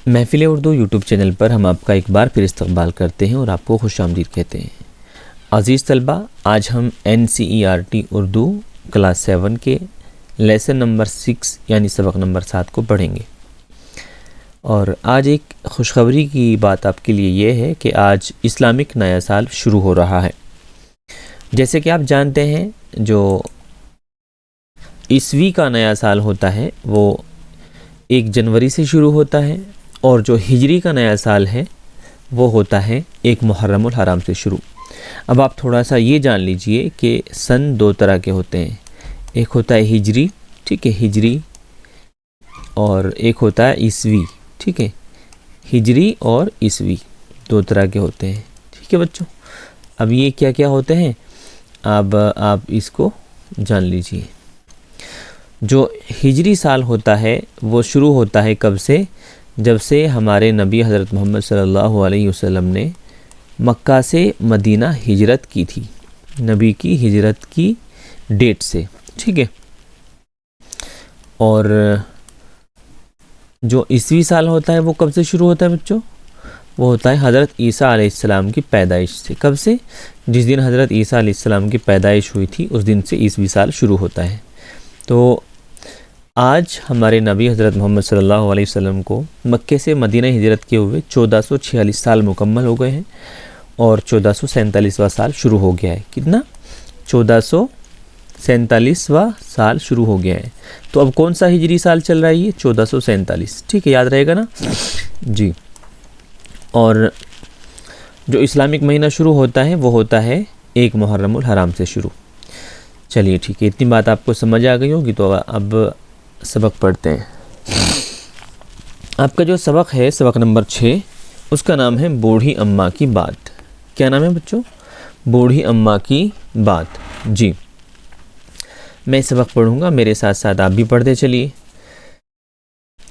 महफिल Urdu YouTube channel पर हम आपका एक बार फिर इस्तकबाल करते हैं और आपको खुशामदीद कहते हैं। अज़ीज़ तलबा, आज हम NCERT उर्दू क्लास 7 के लेसन नंबर 6 यानी सबक नंबर 7 को पढ़ेंगे। और आज एक खुशखबरी की बात आपके लिए ये है कि आज इस्लामिक नया साल शुरू हो रहा है। जैसे कि आप जानते हैं, जो ईस्वी का नया साल होता है वो 1 जनवरी से शुरू होता है और जो हिजरी का नया साल है वो होता है 1 मुहर्रमुल हराम से शुरू। अब आप थोड़ा सा ये जान लीजिए कि सन 2 तरह के होते हैं। एक होता है हिजरी, ठीक है, हिजरी, और एक होता है ईस्वी, ठीक है। हिजरी और ईस्वी 2 तरह के होते हैं, ठीक है बच्चों। अब ये क्या क्या होते हैं, अब आप इसको जान लीजिए। जो हिजरी साल होता है वो शुरू होता है कब से, जब से हमारे नबी हज़रत मोहम्मद सल्लल्लाहु अलैहि वसल्लम ने मक्का से मदीना हिजरत की थी, नबी की हिजरत की डेट से, ठीक है। और जो ईस्वी साल होता है वो कब से शुरू होता है बच्चों, वो होता है हज़रत ईसा अलैहिस्सलाम की पैदाइश से। कब से, जिस दिन हज़रत ईसा अलैहिस्सलाम की पैदाइश हुई थी उस दिन से ईस्वी साल शुरू होता है। तो आज हमारे नबी हज़रत मोहम्मद सल्लल्लाहु अलैहि वसल्लम को मक्के से मदीना हिजरत किए हुए 1446 साल मुकम्मल हो गए हैं और 1447वां साल शुरू हो गया है। कितना, 1447वां साल शुरू हो गया है। तो अब कौन सा हिजरी साल चल रहा है, ये 1447, ठीक है, याद रहेगा ना जी। और जो इस्लामिक महीना शुरू होता है वो होता है 1 मुहर्रमुल हराम से शुरू। चलिए ठीक है, इतनी बात आपको समझ आ गई होगी। तो अब सबक पढ़ते हैं। आपका जो सबक है, सबक नंबर 6, उसका नाम है बूढ़ी अम्मा की बात। क्या नाम है बच्चों, बूढ़ी अम्मा की बात जी। मैं सबक पढ़ूंगा, मेरे साथ साथ आप भी पढ़ते चलिए,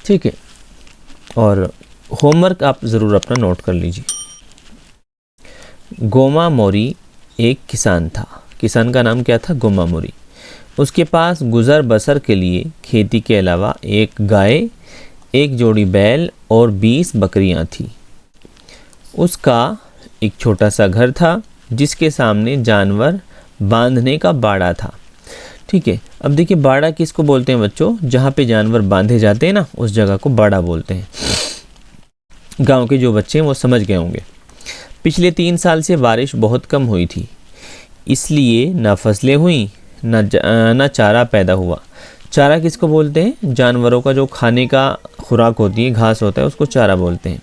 ठीक है। और होमवर्क आप ज़रूर अपना नोट कर लीजिए। गोमा मोरी एक किसान था। किसान का नाम क्या था, गोमा मोरी। उसके पास गुज़र बसर के लिए खेती के अलावा 1 गाय, 1 जोड़ी बैल और 20 बकरियां थी। उसका एक छोटा सा घर था जिसके सामने जानवर बांधने का बाड़ा था, ठीक है। अब देखिए, बाड़ा किसको बोलते हैं बच्चों, जहाँ पे जानवर बांधे जाते हैं ना, उस जगह को बाड़ा बोलते हैं। गांव के जो बच्चे हैं वो समझ गए होंगे। पिछले 3 साल से बारिश बहुत कम हुई थी, इसलिए ना फसलें हुई ना चारा पैदा हुआ। चारा किसको बोलते हैं, जानवरों का जो खाने का खुराक होती है, घास होता है, उसको चारा बोलते हैं।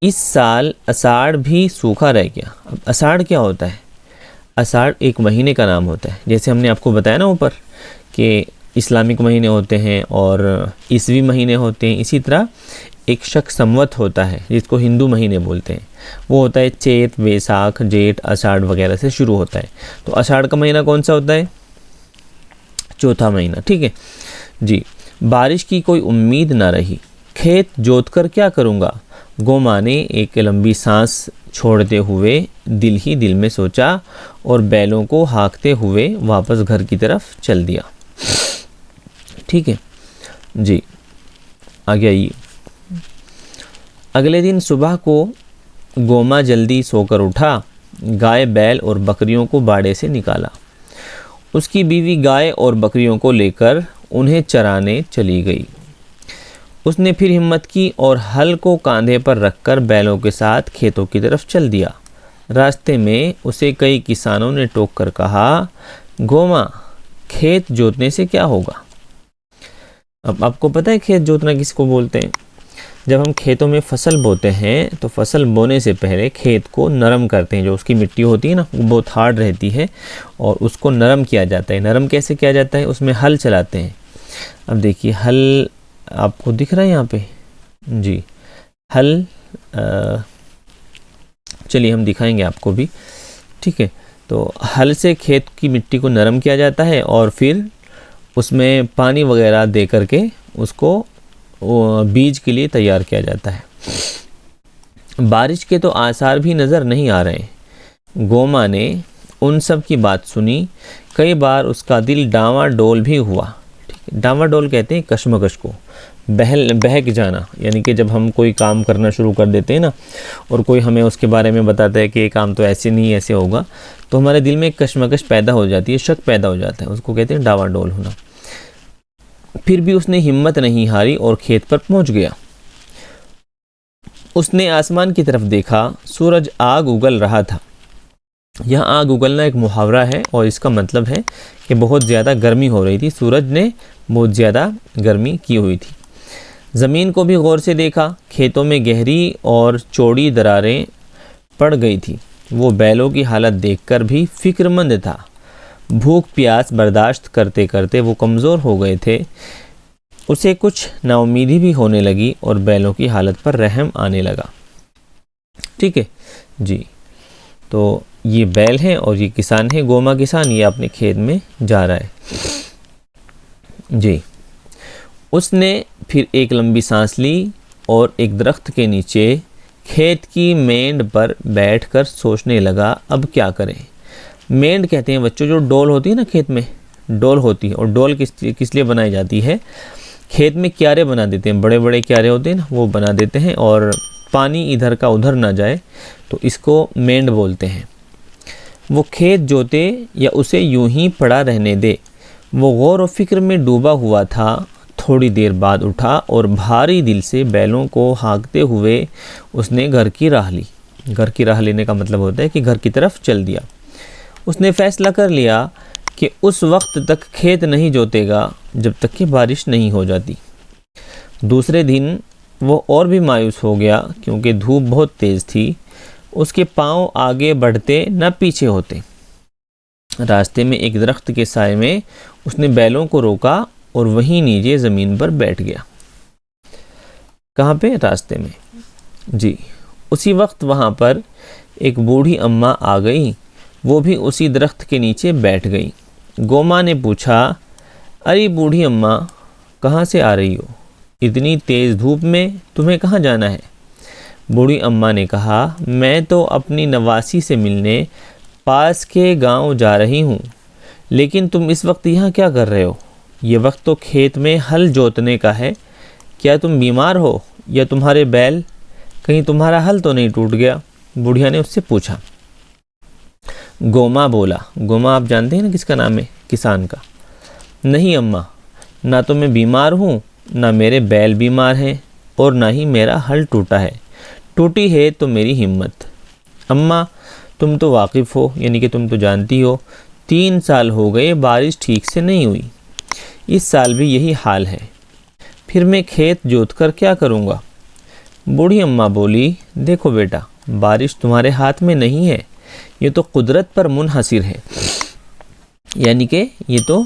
इस साल अषाढ़ भी सूखा रह गया। अब अषाढ़ क्या होता है, अषाढ़ एक महीने का नाम होता है। जैसे हमने आपको बताया ना ऊपर कि इस्लामिक महीने होते हैं और ईस्वी महीने होते हैं, इसी तरह एक शक संवत होता है जिसको हिंदू महीने बोलते हैं। वो होता है चैत, वैसाख, जेठ, आषाढ़ वगैरह से शुरू होता है। तो आषाढ़ का महीना कौन सा होता है, चौथा महीना, ठीक है जी। बारिश की कोई उम्मीद ना रही। खेत जोतकर क्या करूँगा, गोमा ने एक लंबी सांस छोड़ते हुए दिल ही दिल में सोचा और बैलों को हाँकते हुए वापस घर की तरफ चल दिया, ठीक है जी। आगे आइए। अगले दिन सुबह को गोमा जल्दी सोकर उठा, गाय, बैल और बकरियों को बाड़े से निकाला। उसकी बीवी गाय और बकरियों को लेकर उन्हें चराने चली गई। उसने फिर हिम्मत की और हल को कांधे पर रखकर बैलों के साथ खेतों की तरफ चल दिया। रास्ते में उसे कई किसानों ने टोक कर कहा, गोमा, खेत जोतने से क्या होगा। अब आपको पता है खेत जोतना किसको बोलते हैं, जब हम खेतों में फसल बोते हैं तो फसल बोने से पहले खेत को नरम करते हैं। जो उसकी मिट्टी होती है ना, वो बहुत हार्ड रहती है और उसको नरम किया जाता है। नरम कैसे किया जाता है, उसमें हल चलाते हैं। अब देखिए, हल आपको दिख रहा है यहाँ पे जी, हल, चलिए हम दिखाएंगे आपको भी, ठीक है। तो हल से खेत की मिट्टी को नरम किया जाता है और फिर उसमें पानी वगैरह दे करके उसको बीज के लिए तैयार किया जाता है। बारिश के तो आसार भी नज़र नहीं आ रहे। गोमा ने उन सब की बात सुनी। कई बार उसका दिल डावाडोल भी हुआ, ठीक है। डावाडोल कहते हैं कश्मकश को, बहक जाना, यानी कि जब हम कोई काम करना शुरू कर देते हैं ना और कोई हमें उसके बारे में बताता है कि ये काम तो ऐसे नहीं ऐसे होगा, तो हमारे दिल में एक कश्मकश पैदा हो जाती है, शक पैदा हो जाता है, उसको कहते हैं डावाडोल होना। फिर भी उसने हिम्मत नहीं हारी और खेत पर पहुंच गया। उसने आसमान की तरफ देखा, सूरज आग उगल रहा था। यहाँ आग उगलना एक मुहावरा है और इसका मतलब है कि बहुत ज़्यादा गर्मी हो रही थी, सूरज ने बहुत ज़्यादा गर्मी की हुई थी। ज़मीन को भी गौर से देखा, खेतों में गहरी और चौड़ी दरारें पड़ गई थी। वो बैलों की हालत देखकर भी फिक्रमंद था। भूख प्यास बर्दाश्त करते करते वो कमज़ोर हो गए थे। उसे कुछ नाउमीदी भी होने लगी और बैलों की हालत पर रहम आने लगा। ठीक है जी, तो ये बैल हैं और ये किसान है, गोमा किसान, ये अपने खेत में जा रहा है जी। उसने फिर एक लंबी सांस ली और एक दरख्त के नीचे खेत की मेंढ पर बैठकर सोचने लगा, अब क्या करें। मेंढ कहते हैं बच्चों जो डोल होती है ना, खेत में डोल होती है, और डोल किस लिए बनाई जाती है, खेत में क्यारे बना देते हैं, बड़े बड़े क्यारे होते हैं ना, वो बना देते हैं और पानी इधर का उधर ना जाए, तो इसको मेंढ बोलते हैं। वो खेत जोते या उसे यूं ही पड़ा रहने दे। वो गौर और फिक्र में डूबा हुआ था। थोड़ी देर बाद उठा और भारी दिल से बैलों को हाँकते हुए उसने घर की राह ली। घर की राह लेने का मतलब होता है कि घर की तरफ चल दिया। उसने फैसला कर लिया कि उस वक्त तक खेत नहीं जोतेगा जब तक कि बारिश नहीं हो जाती। दूसरे दिन वो और भी मायूस हो गया क्योंकि धूप बहुत तेज़ थी। उसके पांव आगे बढ़ते न पीछे होते। रास्ते में एक दरख्त के साए में उसने बैलों को रोका और वहीं नीचे ज़मीन पर बैठ गया। कहाँ पे? रास्ते में जी। उसी वक्त वहाँ पर एक बूढ़ी अम्मा आ गई। वो भी उसी दरख्त के नीचे बैठ गई। गोमा ने पूछा, अरे बूढ़ी अम्मा, कहाँ से आ रही हो? इतनी तेज़ धूप में तुम्हें कहाँ जाना है? बूढ़ी अम्मा ने कहा, मैं तो अपनी नवासी से मिलने पास के गांव जा रही हूँ, लेकिन तुम इस वक्त यहाँ क्या कर रहे हो? ये वक्त तो खेत में हल जोतने का है। क्या तुम बीमार हो या तुम्हारे बैल, कहीं तुम्हारा हल तो नहीं टूट गया? बुढ़िया ने उससे पूछा। गोमा बोला। गोमा आप जानते हैं ना किसका नाम है? किसान का। नहीं अम्मा, ना तो मैं बीमार हूँ, ना मेरे बैल बीमार हैं, और ना ही मेरा हल टूटा है। टूटी है तो मेरी हिम्मत। अम्मा तुम तो वाकिफ़ हो, यानी कि तुम तो जानती हो, 3 साल हो गए बारिश ठीक से नहीं हुई। इस साल भी यही हाल है। फिर मैं खेत जोत कर क्या करूँगा? बूढ़ी अम्मा बोली, देखो बेटा, बारिश तुम्हारे हाथ में नहीं है, ये तो कुदरत पर मुनहसिर है, यानी कि ये तो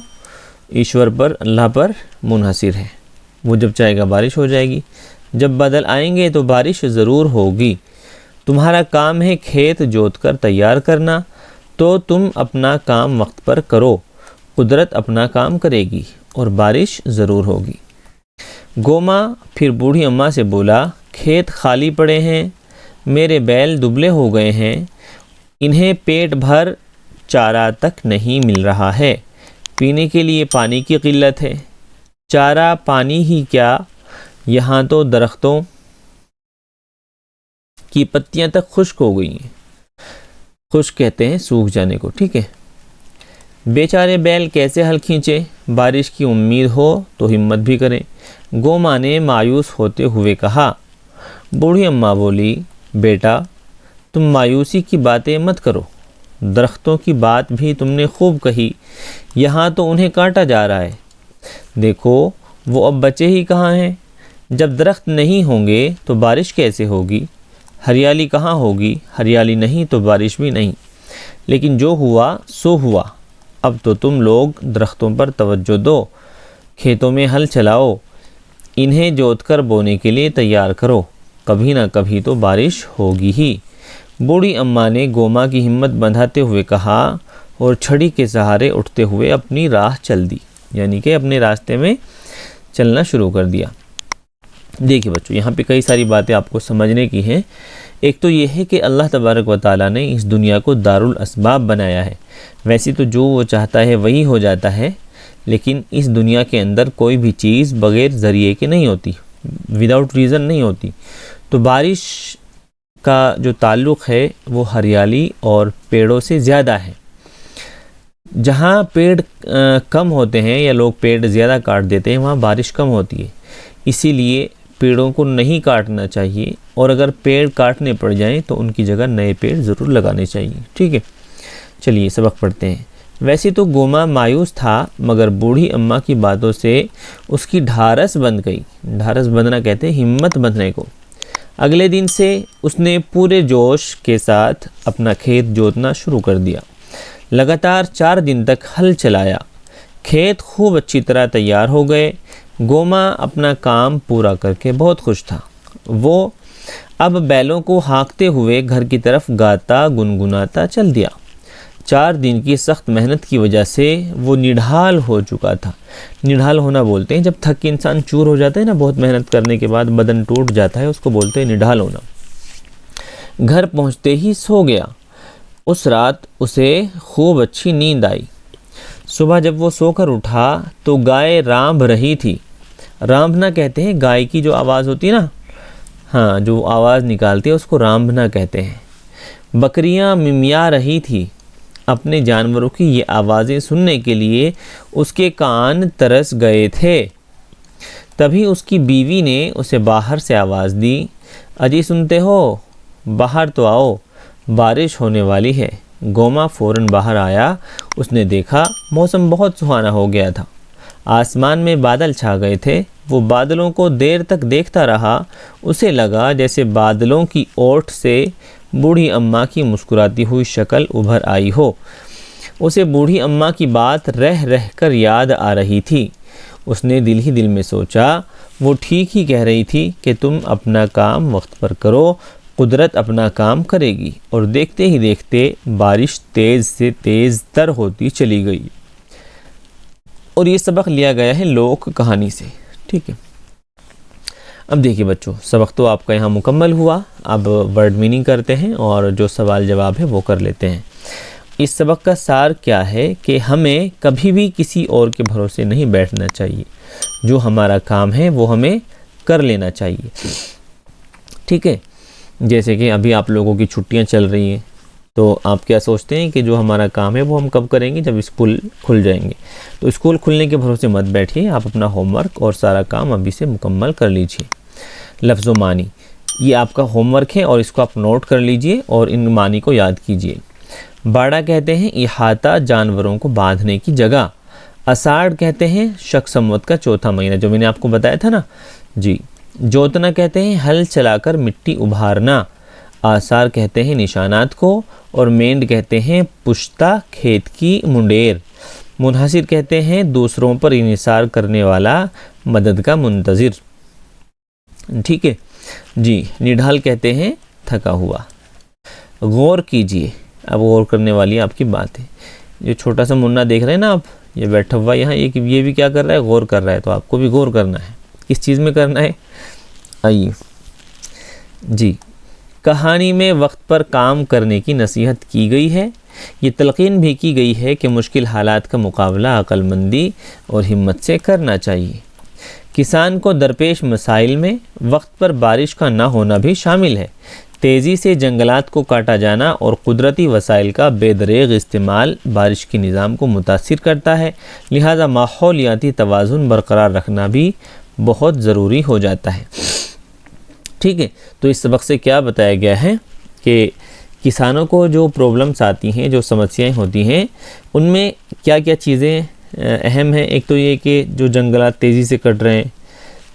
ईश्वर पर, अल्लाह पर मुनहसिर है। वो जब चाहेगा बारिश हो जाएगी। जब बादल आएंगे तो बारिश ज़रूर होगी। तुम्हारा काम है खेत जोत कर तैयार करना, तो तुम अपना काम वक्त पर करो। कुदरत अपना काम करेगी और बारिश ज़रूर होगी। गोमा फिर बूढ़ी अम्मा से बोला, खेत खाली पड़े हैं, मेरे बैल दुबले हो गए हैं, इन्हें पेट भर चारा तक नहीं मिल रहा है, पीने के लिए पानी की किल्लत है। चारा पानी ही क्या, यहाँ तो दरख्तों की पत्तियां तक खुश्क हो गई हैं। खुश्क कहते हैं सूख जाने को, ठीक है। बेचारे बैल कैसे हल खींचे? बारिश की उम्मीद हो तो हिम्मत भी करें। गोमा ने मायूस होते हुए कहा। बूढ़ी अम्मा बोली, बेटा तुम मायूसी की बातें मत करो, दरख्तों की बात भी तुमने खूब कही, यहाँ तो उन्हें काटा जा रहा है। देखो वो अब बचे ही कहाँ हैं? जब दरख्त नहीं होंगे तो बारिश कैसे होगी? हरियाली कहाँ होगी? हरियाली नहीं तो बारिश भी नहीं। लेकिन जो हुआ सो हुआ। अब तो तुम लोग दरख्तों पर तवज्जो दो, खेतों में हल चलाओ, इन्हें जोतकर बोने के लिए तैयार करो, कभी ना कभी तो बारिश होगी ही। बूढ़ी अम्मा ने गोमा की हिम्मत बंधाते हुए कहा और छड़ी के सहारे उठते हुए अपनी राह चल दी, यानी कि अपने रास्ते में चलना शुरू कर दिया। देखिए बच्चों, यहाँ पे कई सारी बातें आपको समझने की हैं। एक तो ये है कि अल्लाह तबारक व ताला ने इस दुनिया को दारुल असबाब बनाया है। वैसे तो जो वो चाहता है वही हो जाता है, लेकिन इस दुनिया के अंदर कोई भी चीज़ बग़ैर ज़रिए के नहीं होती, विदाउट रीज़न नहीं होती। तो बारिश का जो ताल्लुक़ है वो हरियाली और पेड़ों से ज़्यादा है। जहाँ पेड़ कम होते हैं या लोग पेड़ ज़्यादा काट देते हैं, वहाँ बारिश कम होती है। इसीलिए पेड़ों को नहीं काटना चाहिए, और अगर पेड़ काटने पड़ जाएं तो उनकी जगह नए पेड़ ज़रूर लगाने चाहिए। ठीक है, चलिए सबक पढ़ते हैं। वैसे तो गोमा मायूस था, मगर बूढ़ी अम्मा की बातों से उसकी ढारस बंध गई। ढारस बंधना कहते हैं हिम्मत बंधने को। अगले दिन से उसने पूरे जोश के साथ अपना खेत जोतना शुरू कर दिया। लगातार 4 दिन तक हल चलाया। खेत खूब अच्छी तरह तैयार हो गए। गोमा अपना काम पूरा करके बहुत खुश था। वो अब बैलों को हाँकते हुए घर की तरफ गाता गुनगुनाता चल दिया। 4 दिन की सख्त मेहनत की वजह से वो निढाल हो चुका था। निढाल होना बोलते हैं जब थक के इंसान चूर हो जाता है ना, बहुत मेहनत करने के बाद बदन टूट जाता है, उसको बोलते हैं निढाल होना। घर पहुंचते ही सो गया। उस रात उसे खूब अच्छी नींद आई। सुबह जब वो सोकर उठा तो गाय रांभ रही थी। रांभना कहते हैं गाय की जो आवाज़ होती है ना, हाँ, जो आवाज़ निकालती है उसको रांभना कहते हैं। बकरियां मिमिया रही थी। अपने जानवरों की ये आवाज़ें सुनने के लिए उसके कान तरस गए थे। तभी उसकी बीवी ने उसे बाहर से आवाज़ दी, अजी सुनते हो, बाहर तो आओ, बारिश होने वाली है। गोमा फ़ौरन बाहर आया। उसने देखा मौसम बहुत सुहाना हो गया था। आसमान में बादल छा गए थे। वो बादलों को देर तक देखता रहा। उसे लगा जैसे बादलों की ओट से बूढ़ी अम्मा की मुस्कुराती हुई शक्ल उभर आई हो। उसे बूढ़ी अम्मा की बात रह रह कर याद आ रही थी। उसने दिल ही दिल में सोचा, वो ठीक ही कह रही थी कि तुम अपना काम वक्त पर करो, कुदरत अपना काम करेगी। और देखते ही देखते बारिश तेज़ से तेज़ तर होती चली गई। और ये सबक लिया गया है लोक कहानी से। ठीक है, अब देखिए बच्चों, सबक तो आपका यहाँ मुकम्मल हुआ। अब वर्ड मीनिंग करते हैं और जो सवाल जवाब है वो कर लेते हैं। इस सबक का सार क्या है कि हमें कभी भी किसी और के भरोसे नहीं बैठना चाहिए। जो हमारा काम है वो हमें कर लेना चाहिए। ठीक है, जैसे कि अभी आप लोगों की छुट्टियां चल रही हैं, तो आप क्या सोचते हैं कि जो हमारा काम है वो हम कब करेंगे, जब स्कूल खुल जाएंगे। तो स्कूल खुलने के भरोसे मत बैठिए, आप अपना होमवर्क और सारा काम अभी से मुकम्मल कर लीजिए। लफ्ज़ मानी, ये आपका होमवर्क है और इसको आप नोट कर लीजिए और इन मानी को याद कीजिए। बाड़ा कहते हैं इहाता, जानवरों को बांधने की जगह। अषाढ़ कहते हैं शक संवत का चौथा महीना, जो मैंने आपको बताया था ना जी। जोतना कहते हैं हल चलाकर मिट्टी उभारना। आसार कहते हैं निशानात को, और मेंढ कहते हैं पुश्ता खेत की मुंडेर। मुनहसिर कहते हैं दूसरों पर इन्हिसार करने वाला, मदद का मुंतज़िर। ठीक है जी। निढाल कहते हैं थका हुआ। गौर कीजिए, अब गौर करने वाली आपकी बात है। जो छोटा सा मुन्ना देख रहे हैं ना आप, ये बैठा हुआ यहाँ, ये भी क्या कर रहा है, गौर कर रहा है। तो आपको भी गौर करना है। किस चीज़ में करना है, आइए जी। कहानी में वक्त पर काम करने की नसीहत की गई है। ये तलकीन भी की गई है कि मुश्किल हालात का मुकाबला अक्लमंदी और हिम्मत से करना चाहिए। किसान को दरपेश मसाइल में वक्त पर बारिश का ना होना भी शामिल है। तेज़ी से जंगलात को काटा जाना और कुदरती वसाइल का बेदरेग इस्तेमाल बारिश के निज़ाम को मुतासिर करता है। लिहाजा माहौलियाती तवाज़ुन बरकरार रखना भी बहुत ज़रूरी हो जाता है। ठीक है, तो इस सबक से क्या बताया गया है कि किसानों को जो प्रॉब्लम्स आती हैं, जो समस्याएं होती हैं, उनमें क्या क्या चीज़ें अहम हैं। एक तो ये कि जो जंगलात तेज़ी से कट रहे हैं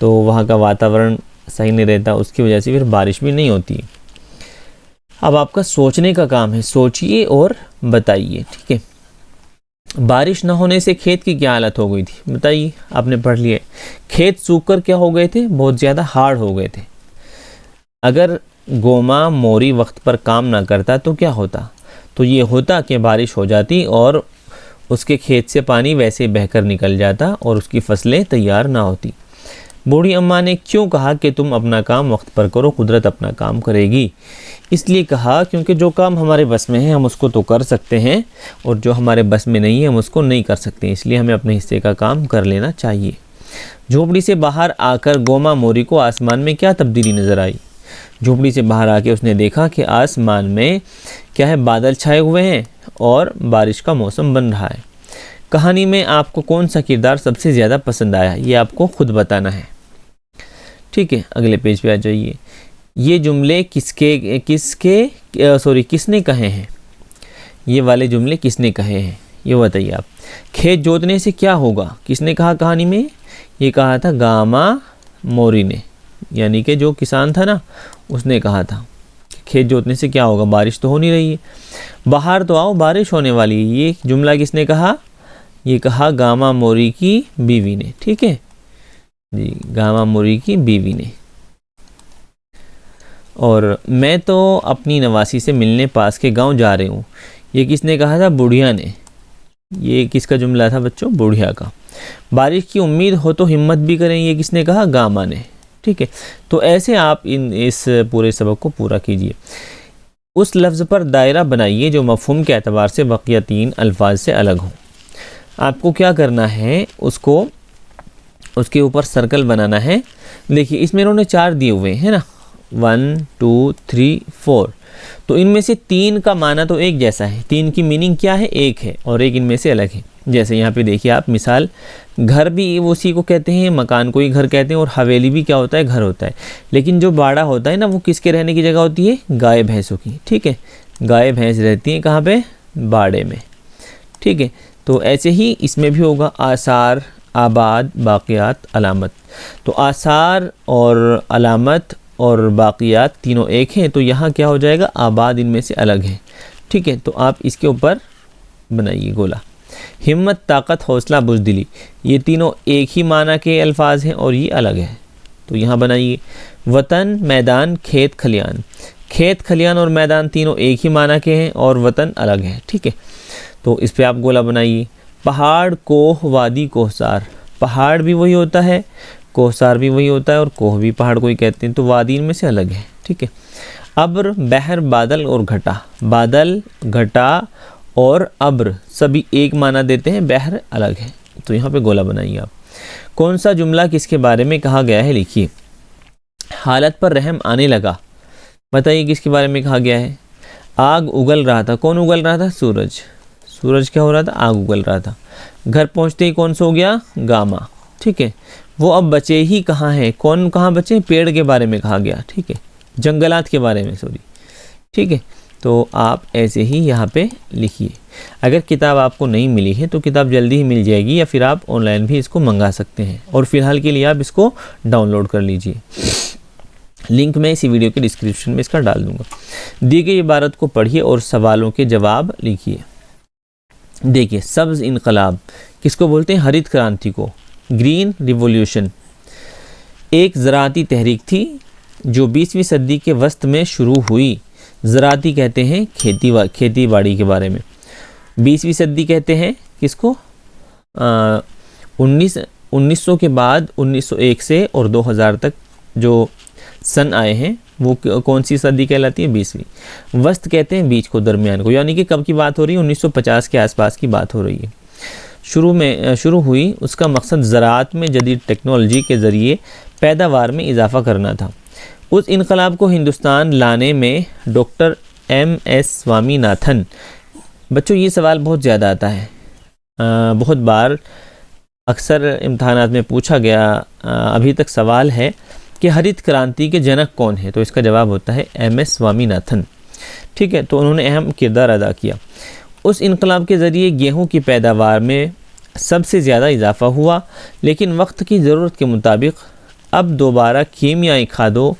तो वहाँ का वातावरण सही नहीं रहता, उसकी वजह से फिर बारिश भी नहीं होती। अब आपका सोचने का काम है, सोचिए और बताइए। ठीक है, बारिश न होने से खेत की क्या हालत हो गई थी, बताइए। आपने पढ़ लिया, खेत सूख कर क्या हो गए थे, बहुत ज़्यादा हार्ड हो गए थे। अगर गोमा मोरी वक्त पर काम ना करता तो क्या होता, तो ये होता कि बारिश हो जाती और उसके खेत से पानी वैसे बहकर निकल जाता और उसकी फसलें तैयार ना होती। बूढ़ी अम्मा ने क्यों कहा कि तुम अपना काम वक्त पर करो, कुदरत अपना काम करेगी। इसलिए कहा क्योंकि जो काम हमारे बस में है हम उसको तो कर सकते हैं, और जो हमारे बस में नहीं है हम उसको नहीं कर सकते, इसलिए हमें अपने हिस्से का काम कर लेना चाहिए। झोपड़ी से बाहर आकर गोमा मोरी को आसमान में क्या तब्दीली नज़र आई। झोपड़ी से बाहर आके उसने देखा कि आसमान में क्या है, बादल छाए हुए हैं और बारिश का मौसम बन रहा है। कहानी में आपको कौन सा किरदार सबसे ज़्यादा पसंद आया, ये आपको खुद बताना है। ठीक है, अगले पेज पे आ जाइए। ये जुमले किसने कहे हैं, ये वाले जुमले किसने कहे हैं ये बताइए आप। खेत जोतने से क्या होगा, किसने कहा कहानी में, ये कहा था गामा मोरी ने, यानी कि जो किसान था ना उसने कहा था खेत जोतने से क्या होगा, बारिश तो हो नहीं रही है। बाहर तो आओ बारिश होने वाली है, ये जुमला किसने कहा, ये कहा गामा मोरी की बीवी ने। ठीक है जी, गामा मोरी की बीवी ने। और मैं तो अपनी नवासी से मिलने पास के गांव जा रही हूँ, ये किसने कहा था, बुढ़िया ने। ये किसका जुमला था बच्चों, बुढ़िया का। बारिश की उम्मीद हो तो हिम्मत भी करें, ये किसने कहा, गामा ने। ठीक है, तो ऐसे आप इस पूरे सबक को पूरा कीजिए। उस लफ्ज़ पर दायरा बनाइए जो मफ़हूम के एतबार से बकिया 3 अल्फाज से अलग हो। आपको क्या करना है, उसको उसके ऊपर सर्कल बनाना है। देखिए इसमें इन्होंने 4 दिए हुए हैं ना, 1 2 3 4, तो इनमें से 3 का माना तो एक जैसा है, 3 की मीनिंग क्या है, एक है, और एक इनमें से अलग है। जैसे यहाँ पे देखिए आप मिसाल, घर भी उसी को कहते हैं, मकान को ही घर कहते हैं, और हवेली भी क्या होता है, घर होता है। लेकिन जो बाड़ा होता है ना वो किसके रहने की जगह होती है, गाय भैंसों की। ठीक है, गाय भैंस रहती हैं कहाँ पे, बाड़े में। ठीक है, तो ऐसे ही इसमें भी होगा, आसार, आबाद, बाक़ियात, अलामत। तो आसार और अलामत और बाक़ियात तीनों एक हैं, तो यहाँ क्या हो जाएगा, आबाद इनमें से अलग है। ठीक है, तो आप इसके ऊपर बनाइए गोला। हिम्मत, ताकत, हौसला, बुज़दिली, ये तीनों एक ही माना के अल्फाज हैं और ये अलग है, तो यहाँ बनाइए। वतन, मैदान, खेत, खलियान, खेत, खलियान और मैदान तीनों एक ही माना के हैं और वतन अलग है। ठीक है, तो इस पर आप गोला बनाइए। पहाड़, कोह, वादी, कोहसार, पहाड़ भी वही होता है, कोहसार भी वही होता है, और कोह भी पहाड़ को ही कहते हैं, तो वादी इनमें से अलग है। ठीक है, अब्र, बहर, बादल और घटा, बादल, घटा और अब्र सभी एक माना देते हैं, बहर अलग है, तो यहाँ पे गोला बनाइए आप। कौन सा जुमला किसके बारे में कहा गया है, लिखिए। हालत पर रहम आने लगा, बताइए किसके बारे में कहा गया है। आग उगल रहा था, कौन उगल रहा था, सूरज। सूरज क्या हो रहा था, आग उगल रहा था। घर पहुँचते ही कौन सो गया, गामा। ठीक है, वो अब बचे ही कहाँ हैं, कौन कहाँ बचे, पेड़ के बारे में कहा गया। ठीक है, जंगलात के बारे में, सॉरी। ठीक है, तो आप ऐसे ही यहाँ पे लिखिए। अगर किताब आपको नहीं मिली है तो किताब जल्दी ही मिल जाएगी, या फिर आप ऑनलाइन भी इसको मंगा सकते हैं, और फिलहाल के लिए आप इसको डाउनलोड कर लीजिए। लिंक मैं इसी वीडियो के डिस्क्रिप्शन में इसका डाल दूंगा। दी गई इबारत को पढ़िए और सवालों के जवाब लिखिए। देखिए, सब्ज़ इनकलाब किसको बोलते हैं, हरित क्रांति को, ग्रीन रिवॉल्यूशन। एक ज़राअती तहरीक थी जो 20वीं सदी के वस्त में शुरू हुई। ज़राअती कहते हैं खेती बाड़ी के बारे में। 20वीं सदी कहते हैं किसको, 1900 के बाद 1901 से और 2000 तक जो सन आए हैं वो कौन सी सदी कहलाती है, 20वीं। वस्त कहते हैं बीच को, दरमियान को, यानी कि कब की बात हो रही है, 1950 के आसपास की बात हो रही है। शुरू हुई, उसका मकसद ज़राअत में जदीद टेक्नोलॉजी के ज़रिए पैदावार में इजाफ़ा करना था। उस इनकलाब को हिंदुस्तान लाने में डॉक्टर MS स्वामीनाथन, बच्चों ये सवाल बहुत ज़्यादा आता है, बहुत बार अक्सर इम्तहानात में पूछा गया, अभी तक सवाल है कि हरित क्रांति के जनक कौन है, तो इसका जवाब होता है MS स्वामीनाथन। ठीक है, तो उन्होंने अहम किरदार अदा किया। उस इनकलाब के ज़रिए गेहूं की पैदावार में सबसे ज़्यादा इजाफ़ा हुआ, लेकिन वक्त की ज़रूरत के मुताबिक अब दोबारा कीमियाई खादों,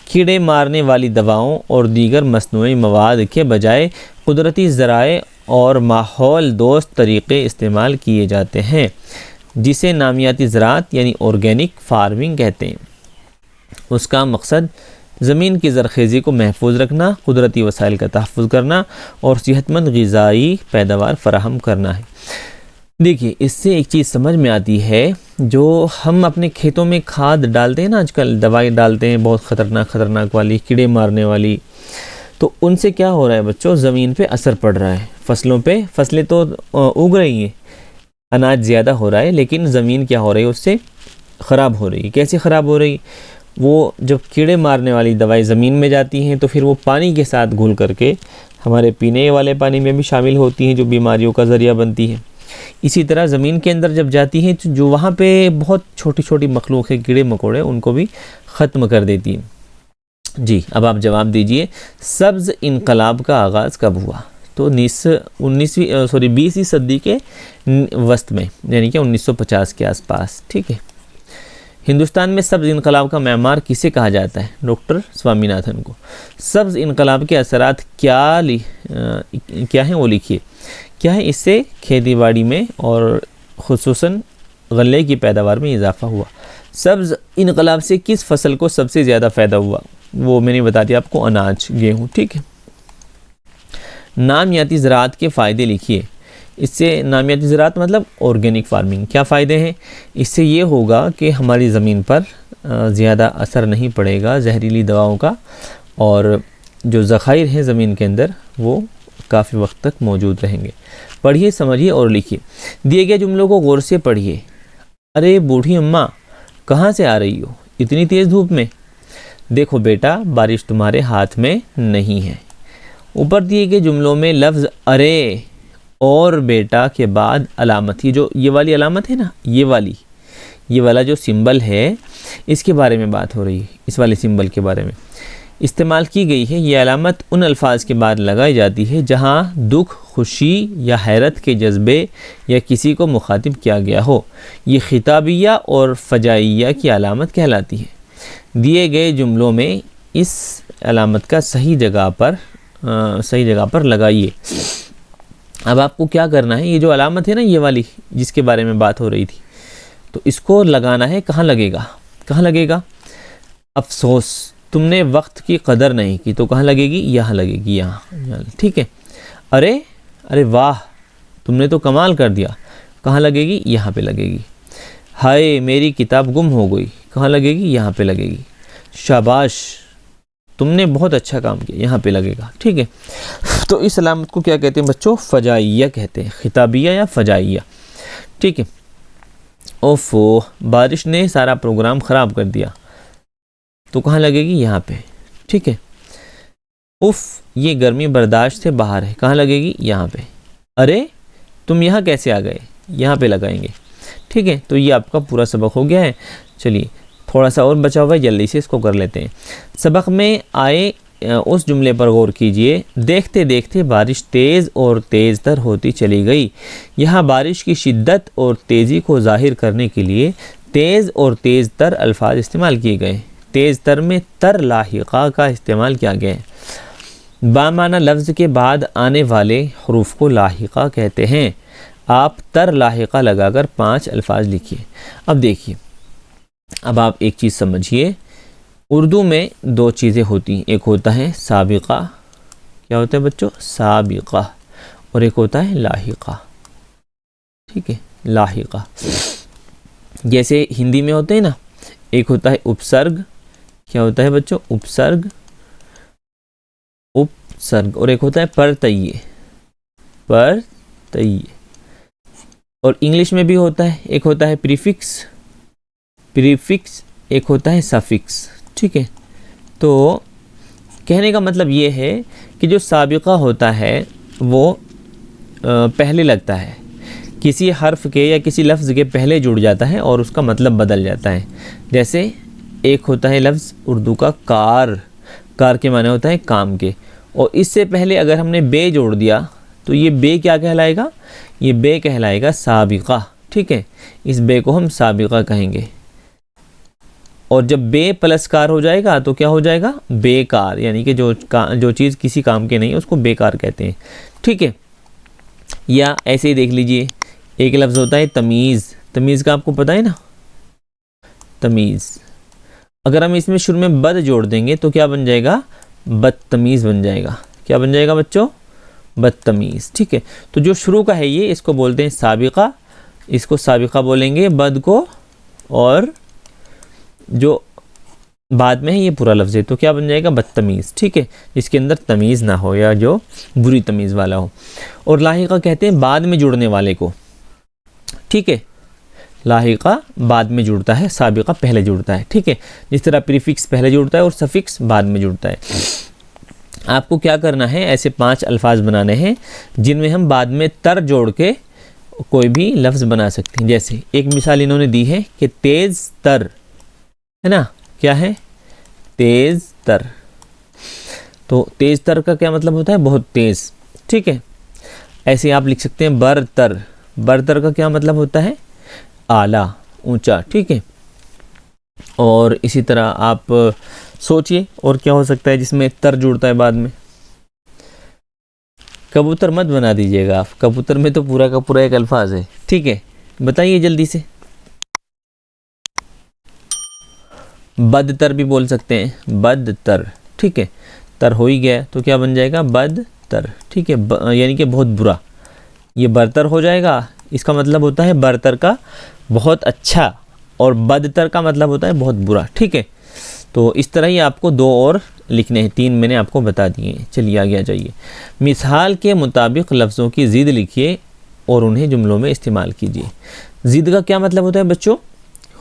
कीड़े मारने वाली दवाओं और दीगर मसनूई मवाद के बजाय कुदरती ज़राए और माहौल दोस्त तरीक़े इस्तेमाल किए जाते हैं, जिसे नामियाती ज़राअत यानी ऑर्गेनिक फार्मिंग कहते हैं। उसका मकसद ज़मीन की ज़रख़ेज़ी को महफूज रखना, कुदरती वसाइल का तहफ़्फ़ुज़ करना और सेहतमंद ग़िज़ाई पैदावार फ़राहम करना है। देखिए, इससे एक चीज़ समझ में आती है, जो हम अपने खेतों में खाद डालते हैं ना, आजकल दवाई डालते हैं बहुत ख़तरनाक वाली, कीड़े मारने वाली, तो उनसे क्या हो रहा है बच्चों, ज़मीन पे असर पड़ रहा है, फसलों पे। फसलें तो उग रही हैं, अनाज ज़्यादा हो रहा है, लेकिन ज़मीन क्या हो रही है, उससे ख़राब हो रही है। कैसे ख़राब हो रही? वो जब कीड़े मारने वाली दवाई ज़मीन में जाती हैं तो फिर वो पानी के साथ घुल करके हमारे पीने वाले पानी में भी शामिल होती हैं, जो बीमारियों का ज़रिया बनती है। इसी तरह ज़मीन के अंदर जब जाती हैं तो जो वहाँ पे बहुत छोटी छोटी मखलूक है, कीड़े मकोड़े, उनको भी ख़त्म कर देती है। जी, अब आप जवाब दीजिए, सब्ज़ इनकलाब का आगाज़ कब हुआ? तो 20वीं सदी के वस्त में, यानी कि 1950 के आसपास। ठीक है। हिंदुस्तान में सब्ज़ इनकलाब का मैमार किसे कहा जाता है? डॉक्टर स्वामीनाथन को। सब्ज़ इनकलाब के असरात क्या हैं वो लिखिए। क्या है? इससे खेती बाड़ी में और खुसूसन गल्ले की पैदावार में इजाफा हुआ। सब्ज़ इनकलाब से किस फसल को सबसे ज़्यादा फ़ायदा हुआ? वो मैंने बता दिया आपको, अनाज, गेहूँ। ठीक है। नामियाती ज़राअत के फ़ायदे लिखिए। इससे, नामियाती ज़राअत मतलब ऑर्गेनिक फार्मिंग, क्या फ़ायदे हैं? इससे ये होगा कि हमारी ज़मीन पर ज़्यादा असर नहीं पड़ेगा जहरीली दवाओं का, और जो ज़खायर हैं ज़मीन के अंदर वो काफ़ी वक्त तक मौजूद रहेंगे। पढ़िए, समझिए और लिखिए। दिए गए जुमलों को गौर से पढ़िए। अरे बूढ़ी अम्मा, कहाँ से आ रही हो इतनी तेज़ धूप में? देखो बेटा, बारिश तुम्हारे हाथ में नहीं है। ऊपर दिए गए जुमलों में लफ्ज़ अरे और बेटा के बाद अलामत, ये वाली अलामत है ना, ये वाला जो सिंबल है, इसके बारे में बात हो रही है। इस वाले सिंबल के बारे में इस्तेमाल की गई है। ये अलामत उन अल्फाज के बाद लगाई जाती है जहाँ दुख, खुशी या हैरत के जज्बे या किसी को मुखातिब किया गया हो। ये खिताबिया और फजाइया की अलामत कहलाती है। दिए गए जुमलों में इस अलामत का सही जगह पर लगाइए। अब आपको क्या करना है, ये जो अलामत है ना, ये वाली जिसके बारे में बात हो रही थी, तो इसको लगाना है। कहाँ लगेगा? अफसोस, तुमने वक्त की कदर नहीं की, तो कहाँ लगेगी? यहाँ लगेगी, यहाँ। ठीक है। अरे वाह, तुमने तो कमाल कर दिया, कहाँ लगेगी? यहाँ पे लगेगी। हाय, मेरी किताब गुम हो गई, कहाँ लगेगी? यहाँ पे लगेगी। शाबाश, तुमने बहुत अच्छा काम किया, यहाँ पे लगेगा। ठीक है। तो इस अलामत को क्या कहते हैं बच्चों? फजाइया कहते हैं, खिताबिया या फजाइया। ठीक है। ओफो, बारिश ने सारा प्रोग्राम ख़राब कर दिया, तो कहाँ लगेगी? यहाँ पे। ठीक है। उफ, ये गर्मी बर्दाश्त से बाहर है, कहाँ लगेगी? यहाँ पे। अरे तुम यहाँ कैसे आ गए? यहाँ पे लगाएंगे। ठीक है। तो ये आपका पूरा सबक हो गया है। चलिए, थोड़ा सा और बचा हुआ है, जल्दी से इसको कर लेते हैं। सबक में आए उस जुमले पर गौर कीजिए। देखते देखते बारिश तेज़ और तेज़ तर होती चली गई। यहाँ बारिश की शिद्दत और तेज़ी को ज़ाहिर करने के लिए तेज़ और तेज़ तर अल्फाज इस्तेमाल किए गए। तेज़ तर में तर लाहिक़ा का इस्तेमाल किया गया है। बामाना लफ्ज़ के बाद आने वाले हरूफ को लाहिक़ा कहते हैं। आप तर लाहिक़ा लगाकर 5 अल्फाज लिखिए। अब देखिए, अब आप एक चीज़ समझिए, उर्दू में 2 चीज़ें होती हैं। एक होता है साबिक़ा, क्या होता है बच्चों? साबिक़ा। और एक होता है लाहिक़ा। ठीक है, लाहिक़ा। जैसे हिंदी में होते हैं ना, एक होता है उपसर्ग, क्या होता है बच्चों? उपसर्ग, और एक होता है परतइये। और इंग्लिश में भी होता है, एक होता है प्रीफिक्स, एक होता है सफिक्स। ठीक है। तो कहने का मतलब ये है कि जो साबिक़ा होता है वो पहले लगता है, किसी हर्फ के या किसी लफ्ज़ के पहले जुड़ जाता है और उसका मतलब बदल जाता है। जैसे एक होता है लफ्ज़ उर्दू का कार के माने होता है काम के, और इससे पहले अगर हमने बे जोड़ दिया तो ये बे क्या कहलाएगा? ये बे कहलाएगा साबिक़ा। ठीक है। इस बे को हम साबिक़ा कहेंगे। और जब बे प्लस कार हो जाएगा तो क्या हो जाएगा? बेकार, यानी कि जो चीज़ किसी काम के नहीं है उसको बेकार कहते हैं। ठीक है। या ऐसे ही देख लीजिए, एक लफ्ज़ होता है तमीज़ का आपको पता है ना, तमीज़। अगर हम इसमें शुरू में बद जोड़ देंगे तो क्या बन जाएगा? बदतमीज़ बन जाएगा। क्या बन जाएगा बच्चों? बदतमीज़। ठीक है। तो जो शुरू का है ये, इसको बोलते हैं साबिक़ा, इसको साबिका बोलेंगे बद को, और जो बाद में है ये पूरा लफ्ज़ है, तो क्या बन जाएगा बदतमीज़, ठीक है, जिसके अंदर तमीज़ ना हो या जो बुरी तमीज़ वाला हो। और लाहिका कहते हैं बाद में जुड़ने वाले को, ठीक है, लाहिका बाद में जुड़ता है, साबिका पहले जुड़ता है, ठीक है, जिस तरह प्रीफिक्स पहले जुड़ता है और सफिक्स बाद में जुड़ता है। आपको क्या करना है, ऐसे 5 अल्फाज बनाने हैं जिनमें हम बाद में तर जोड़ के कोई भी लफ्ज़ बना सकते हैं। जैसे एक मिसाल इन्होंने दी है कि तेज़ तर, है ना, क्या है, तेज़ तर। तो तेज़ तर का क्या मतलब होता है, बहुत तेज़, ठीक है। ऐसे आप लिख सकते हैं बरतर, बरतर का क्या मतलब होता है, आला, ऊंचा, ठीक है। और इसी तरह आप सोचिए और क्या हो सकता है जिसमें तर जुड़ता है बाद में। कबूतर मत बना दीजिएगा आप, कबूतर में तो पूरा का पूरा एक अल्फाज है, ठीक है, बताइए जल्दी से। बदतर भी बोल सकते हैं, बदतर, ठीक है, तर हो ही गया तो क्या बन जाएगा बदतर, ठीक है, यानी कि बहुत बुरा, ये बरतर हो जाएगा। इसका मतलब होता है बरतर का बहुत अच्छा, और बदतर का मतलब होता है बहुत बुरा, ठीक है। तो इस तरह ही आपको 2 और लिखने हैं, 3 मैंने आपको बता दिए। चलिए आगे आ जाइए। मिसाल के मुताबिक लफ्ज़ों की ज़िद लिखिए और उन्हें जुमलों में इस्तेमाल कीजिए। ज़िद का क्या मतलब होता है बच्चों,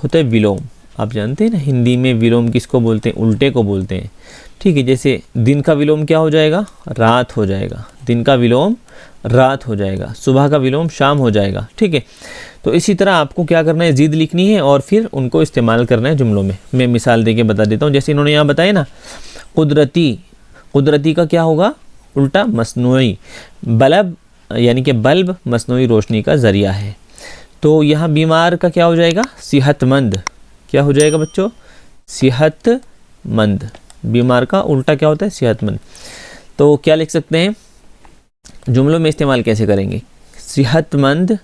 होता है विलोम। आप जानते हैं ना हिंदी में विलोम किसको बोलते हैं, उल्टे को बोलते हैं, ठीक है। जैसे दिन का विलोम क्या हो जाएगा, रात हो जाएगा, दिन का विलोम रात हो जाएगा, सुबह का विलोम शाम हो जाएगा, ठीक है। तो इसी तरह आपको क्या करना है, ज़िद लिखनी है और फिर उनको इस्तेमाल करना है जुमलों में। मैं मिसाल देके बता देता हूँ। जैसे इन्होंने यहाँ बताया ना, कुदरती, कुदरती का क्या होगा उल्टा, मसनूई। बल्ब यानी कि बल्ब मसनूई रोशनी का ज़रिया है। तो यहाँ बीमार का क्या हो जाएगा, सेहतमंद, क्या हो जाएगा बच्चों, सेहतमंद। बीमार का उल्टा क्या होता है, सेहतमंद। तो क्या लिख सकते हैं, जुमलों में इस्तेमाल कैसे करेंगे, सेहतमंद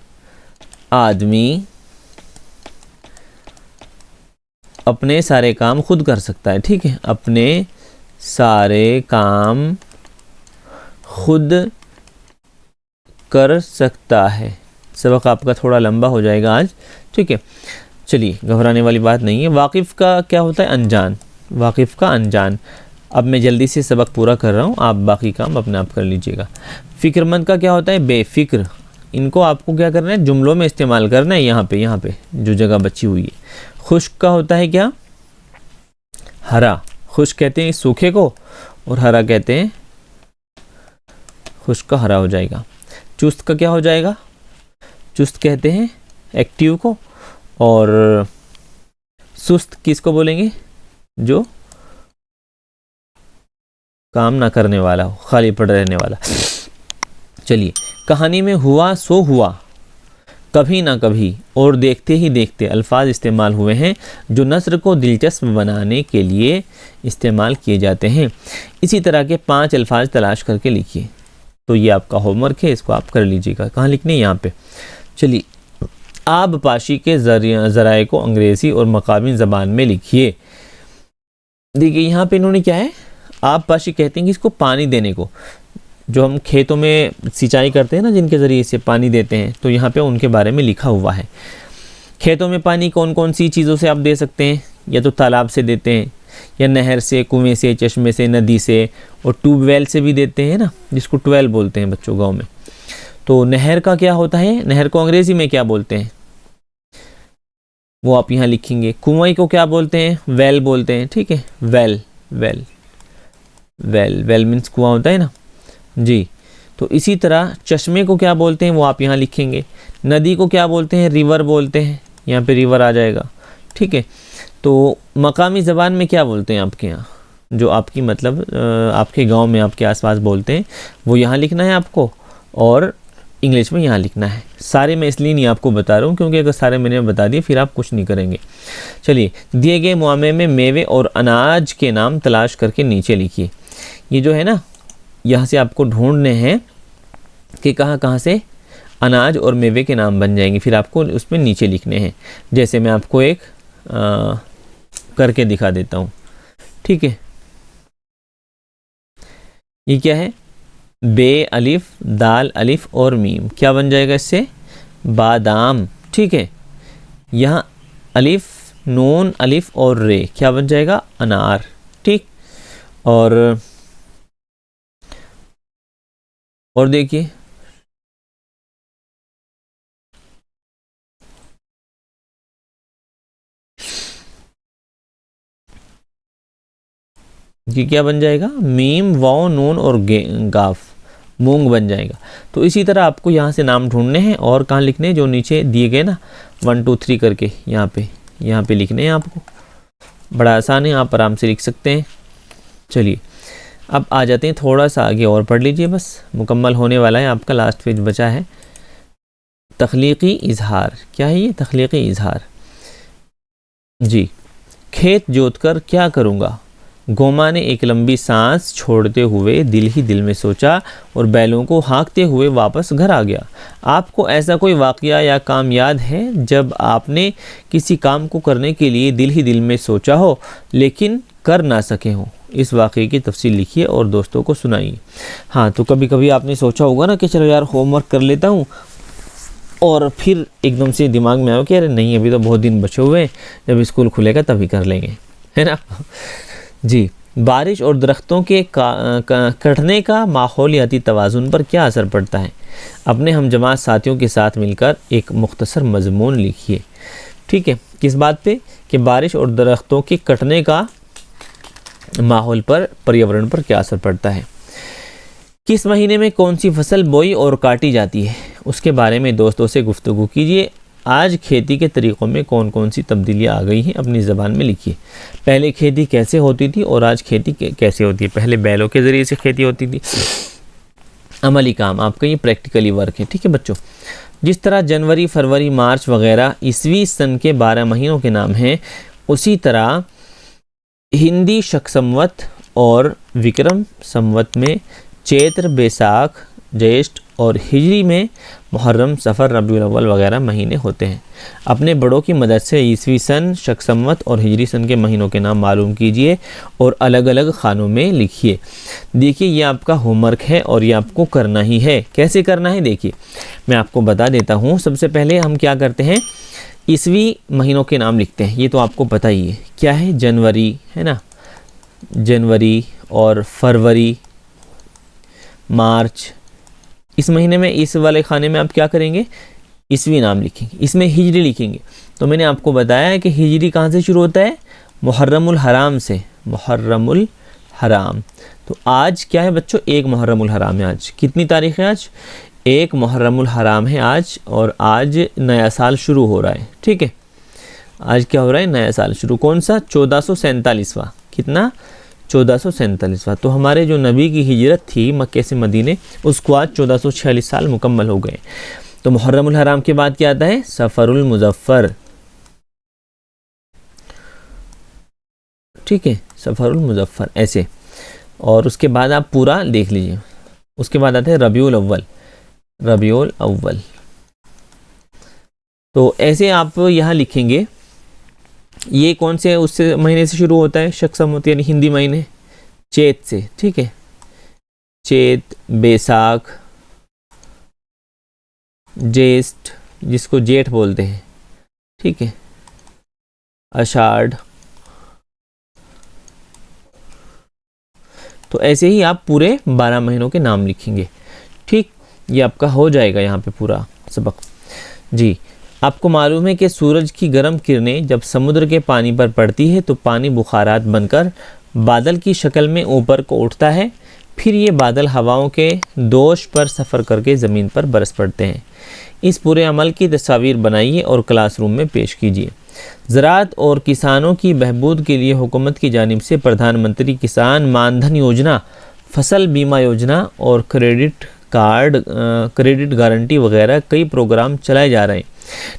आदमी अपने सारे काम खुद कर सकता है, ठीक है, अपने सारे काम खुद कर सकता है। सबक आपका थोड़ा लंबा हो जाएगा आज, ठीक है। चलिए घबराने वाली बात नहीं है। वाकिफ़ का क्या होता है, अनजान, वाकिफ़ का अनजान। अब मैं जल्दी से सबक पूरा कर रहा हूँ, आप बाकी काम अपने आप कर लीजिएगा। फ़िक्रमंद का क्या होता है, बेफ़िक्र। इनको आपको क्या करना है, जुमलों में इस्तेमाल करना है, यहाँ पे जो जगह बची हुई है। खुश्क का होता है क्या, हरा। खुश्क कहते हैं सूखे को और हरा कहते हैं, खुश्क का हरा हो जाएगा। चुस्त का क्या हो जाएगा, चुस्त कहते हैं एक्टिव को, और सुस्त किसको बोलेंगे, जो काम ना करने वाला हो, खाली पड़ा रहने वाला। चलिए, कहानी में हुआ सो हुआ, कभी ना कभी और देखते ही देखते अल्फाज इस्तेमाल हुए हैं जो नस्र को दिलचस्प बनाने के लिए इस्तेमाल किए जाते हैं। इसी तरह के 5 अल्फाज तलाश करके लिखिए। तो ये आपका होमवर्क है, इसको आप कर लीजिएगा। कहाँ लिखने हैं, यहाँ पे। चलिए, आबपाशी के ज़राए को अंग्रेज़ी और मकामी ज़बान में लिखिए। देखिए यहाँ पे इन्होंने क्या है, आबपाशी कहते हैं कि इसको पानी देने को, जो हम खेतों में सिंचाई करते हैं ना, जिनके ज़रिए से पानी देते हैं, तो यहाँ पे उनके बारे में लिखा हुआ है। खेतों में पानी कौन कौन सी चीज़ों से आप दे सकते हैं, या तो तालाब से देते हैं, या नहर से, कुएं से, चश्मे से, नदी से, और ट्यूबवेल से भी देते हैं ना, जिसको ट्वेल बोलते हैं बच्चों गाँव में। तो नहर का क्या होता है, नहर को अंग्रेज़ी में क्या बोलते हैं, वो आप यहाँ लिखेंगे। कुएं को क्या बोलते हैं, वेल बोलते हैं, ठीक है, well, well, well, well means कुआं होता है ना जी। तो इसी तरह चश्मे को क्या बोलते हैं, वो आप यहाँ लिखेंगे। नदी को क्या बोलते हैं, रिवर बोलते हैं, यहाँ पे रिवर आ जाएगा, ठीक है। तो मकामी ज़बान में क्या बोलते हैं आपके यहाँ, जो आपकी मतलब आपके गांव में आपके आसपास बोलते हैं, वो यहाँ लिखना है आपको, और इंग्लिश में यहाँ लिखना है। सारे मैं इसलिए नहीं आपको बता रहा हूँ क्योंकि अगर सारे मैंने बता दिए फिर आप कुछ नहीं करेंगे। चलिए, दिए गए मुआमे में मेवे और अनाज के नाम तलाश करके नीचे लिखिए। ये जो है ना, यहाँ से आपको ढूंढने हैं कि कहाँ कहाँ से अनाज और मेवे के नाम बन जाएंगे, फिर आपको उसमें नीचे लिखने हैं। जैसे मैं आपको एक करके दिखा देता हूँ, ठीक है। ये क्या है, बे अलिफ, दाल अलिफ और मीम, क्या बन जाएगा इससे, बादाम, ठीक है, यहाँ अलिफ, नून, अलिफ और रे क्या बन जाएगा? अनार। ठीक, और देखिए ये क्या बन जाएगा? मीम, वाव, नून और गाफ, मूंग बन जाएगा। तो इसी तरह आपको यहाँ से नाम ढूंढने हैं और कहाँ लिखने हैं? जो नीचे दिए गए ना 1 2 3 करके यहाँ पे लिखने हैं आपको। बड़ा आसान है, आप आराम से लिख सकते हैं। चलिए अब आ जाते हैं, थोड़ा सा आगे और पढ़ लीजिए, बस मुकम्मल होने वाला है आपका, लास्ट पेज बचा है। तख्लीकी इजहार, क्या है ये? तख्लीकी इजहार। जी, खेत जोतकर क्या करूँगा? गोमा ने एक लंबी सांस छोड़ते हुए दिल ही दिल में सोचा और बैलों को हाँकते हुए वापस घर आ गया। आपको ऐसा कोई वाक़या या काम याद है जब आपने किसी काम को करने के लिए दिल ही दिल में सोचा हो लेकिन कर ना सके हों? इस वाक़ये की तफसील लिखिए और दोस्तों को सुनाइए। हाँ, तो कभी कभी आपने सोचा होगा ना कि चलो यार होमवर्क कर लेता हूँ, और फिर एकदम से दिमाग में आया कि अरे नहीं, अभी तो बहुत दिन बचे हुए हैं, जब स्कूल खुलेगा तभी कर लेंगे, है ना। जी, बारिश और दरख्तों के कटने का माहौलियाती तवाज़ुन पर क्या असर पड़ता है? अपने हम जमात साथियों के साथ मिलकर एक मुख्तसर मज़मून लिखिए। ठीक है, किस बात पे? कि बारिश और दरख्तों के कटने का माहौल पर, पर्यावरण पर क्या असर पड़ता है। किस महीने में कौन सी फसल बोई और काटी जाती है, उसके बारे में दोस्तों से गुफ्तगू कीजिए। आज खेती के तरीक़ों में कौन कौन सी तब्दीलियाँ आ गई हैं, अपनी ज़बान में लिखिए। पहले खेती कैसे होती थी और आज खेती कैसे होती है? पहले बैलों के ज़रिए से खेती होती थी। अमली काम आपका, ये प्रैक्टिकली वर्क है। ठीक है बच्चों, जिस तरह जनवरी, फरवरी, मार्च वगैरह ईसवी सन के 12 महीनों के नाम हैं, उसी तरह हिंदी शक संवत और विक्रम संवत में चैत्र, बैसाख, ज्येष्ठ और हिजरी में मुहर्रम, सफ़र, रबीउल अव्वल वगैरह महीने होते हैं। अपने बड़ों की मदद से ईसवी सन, शक संवत और हिजरी सन के महीनों के नाम मालूम कीजिए और अलग अलग खानों में लिखिए। देखिए ये आपका होमवर्क है और ये आपको करना ही है। कैसे करना है देखिए, मैं आपको बता देता हूँ। सबसे पहले हम क्या करते हैं, ईसवी महीनों के नाम लिखते हैं। ये तो आपको पता ही है, क्या है? जनवरी, है ना, जनवरी और फरवरी, मार्च। इस महीने में, इस वाले खाने में आप क्या करेंगे? ईसवी नाम लिखेंगे। इसमें हिजरी लिखेंगे। तो मैंने आपको बताया है कि हिजरी कहाँ से शुरू होता है? मुहर्रमुल हराम से, मुहर्रमुल हराम। तो आज क्या है बच्चों? 1 मुहर्रमुल हराम है। आज कितनी तारीख है? आज 1 मुहर्रमुल हराम है आज, और आज नया साल शुरू हो रहा है। ठीक है, आज क्या हो रहा है? नया साल शुरू। कौन सा? 1447वां। कितना? 1447वां। तो हमारे जो नबी की हिजरत थी मक्के से मदीने, उसको आज 1446 साल मुकम्मल हो गए। तो मुहर्रमुल हराम के बाद क्या आता है? सफ़रुल मुज़फ़्फ़र। ठीक है, सफ़रुल मुज़फ़्फ़र ऐसे। और उसके बाद आप पूरा देख लीजिए। उसके बाद आता है रबीउल अव्वल, रबीउल अव्वल। तो ऐसे आप यहाँ लिखेंगे। ये कौन से उससे महीने से शुरू होता है? शक संवत यानी हिंदी महीने, चैत से। ठीक है, चैत, बैसाख, ज्येष्ठ जिसको जेठ बोलते हैं, ठीक है, आषाढ़। तो ऐसे ही आप पूरे 12 महीनों के नाम लिखेंगे। ठीक, ये आपका हो जाएगा यहाँ पे पूरा सबक। जी, आपको मालूम है कि सूरज की गर्म किरणें जब समुद्र के पानी पर पड़ती है तो पानी बुखारात बनकर बादल की शक्ल में ऊपर को उठता है। फिर ये बादल हवाओं के दोष पर सफ़र करके ज़मीन पर बरस पड़ते हैं। इस पूरे अमल की तस्वीर बनाइए और क्लासरूम में पेश कीजिए। ज़राअत और किसानों की बहबूद के लिए हुकूमत की जानिब से प्रधानमंत्री किसान मानधन योजना, फसल बीमा योजना और क्रेडिट कार्ड, क्रेडिट गारंटी वगैरह कई प्रोग्राम चलाए जा रहे हैं।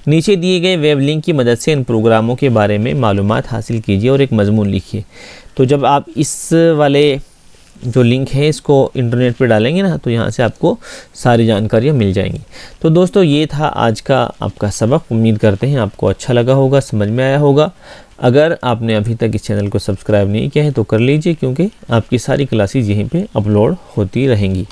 नीचे दिए गए वेब लिंक की मदद से इन प्रोग्रामों के बारे में मालूमात हासिल कीजिए और एक मजमून लिखिए। तो जब आप इस वाले जो लिंक है इसको इंटरनेट पे डालेंगे ना, तो यहाँ से आपको सारी जानकारियाँ मिल जाएंगी। तो दोस्तों ये था आज का आपका सबक। उम्मीद करते हैं आपको अच्छा लगा होगा, समझ में आया होगा। अगर आपने अभी तक इस चैनल को सब्सक्राइब नहीं किया है तो कर लीजिए, क्योंकि आपकी सारी क्लासेस यहीं पे अपलोड होती रहेंगी।